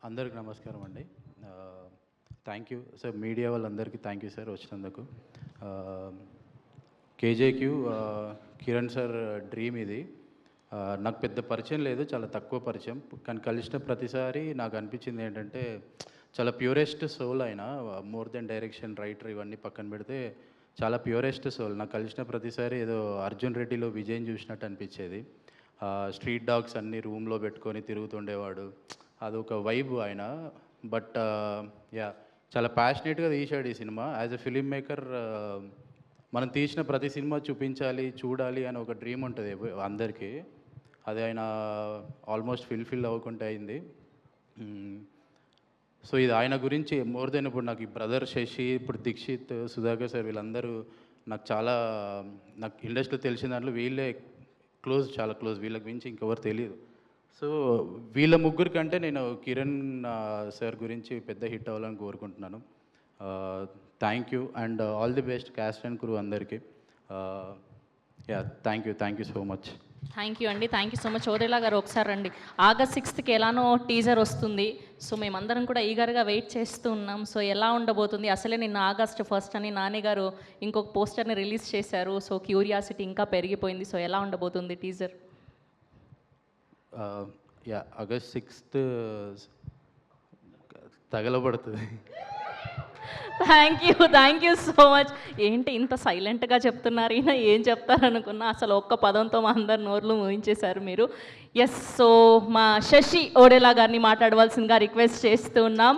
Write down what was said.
అందరికి నమస్కారం అండి. థ్యాంక్ యూ సార్, మీడియా వాళ్ళందరికీ థ్యాంక్ యూ సార్ వచ్చినందుకు. కేజేక్యూ కిరణ్ సార్ డ్రీమ్ ఇది. నాకు పెద్ద పరిచయం లేదు, చాలా తక్కువ పరిచయం. కానీ కలిసిన ప్రతిసారి నాకు అనిపించింది ఏంటంటే చాలా ప్యూరెస్ట్ సోల్ ఆయన. మోర్ దెన్ డైరెక్షన్, రైటర్ ఇవన్నీ పక్కన పెడితే చాలా ప్యూరెస్ట్ సోల్. నాకు కలిసిన ప్రతిసారి ఏదో అర్జున్ రెడ్డిలో విజయం చూసినట్టు అనిపించేది. స్ట్రీట్ డాగ్స్ అన్నీ రూమ్లో పెట్టుకొని తిరుగుతుండేవాడు. అదొక వైబ్ ఆయన. బట్ యా, చాలా ప్యాషనేట్గా తీశాడు ఈ cinema. As a film maker మనం తీసిన ప్రతి సినిమా చూపించాలి, చూడాలి అని ఒక డ్రీమ్ ఉంటుంది అందరికీ. అది ఆయన ఆల్మోస్ట్ ఫిల్ అవ్వకుండా అయింది. సో ఇది ఆయన గురించి మోర్ దెన్ ఇప్పుడు నాకు ఈ బ్రదర్ శశి, ఇప్పుడు దీక్షిత్, సుధాకర్ సార్ వీళ్ళందరూ నాకు ఇండస్ట్రీలో తెలిసిన దాంట్లో వీళ్ళే క్లోజ్, చాలా క్లోజ్. వీళ్ళకి మించి ఇంకెవరు తెలియదు. సో వీళ్ళ ముగ్గురు కంటే నేను కిరణ్ సార్ గురించి పెద్ద హిట్ అవ్వాలని కోరుకుంటున్నాను. Thank you and all the best cast and crew అందరికీ. Ya, thank you so much. Thank you అండి, thank you so much. Odela గారు ఒకసారి రండి. August 6th ఎలానో టీజర్ వస్తుంది. సో మేమందరం కూడా ఈగర్గా వెయిట్ చేస్తూ ఉన్నాం. సో ఎలా ఉండబోతుంది? అసలే నిన్న August 1st అని నాని గారు ఇంకొక పోస్టర్ని రిలీజ్ చేశారు. సో క్యూరియాసిటీ ఇంకా పెరిగిపోయింది. సో ఎలా ఉండబోతుంది టీజర్? యా, August 6th తగలబడుతుంది. Thank you so much. ఏంటి ఇంత సైలెంట్గా చెప్తున్నారు? ఈయన ఏం చెప్తారనుకున్నా అసలు ఒక్క పదంతో మా అందరు నోర్లు మూయించేశారు మీరు. ఎస్, సో మా శశి ఓడేలా గారిని మాట్లాడవలసిందిగా రిక్వెస్ట్ చేస్తూ ఉన్నాం.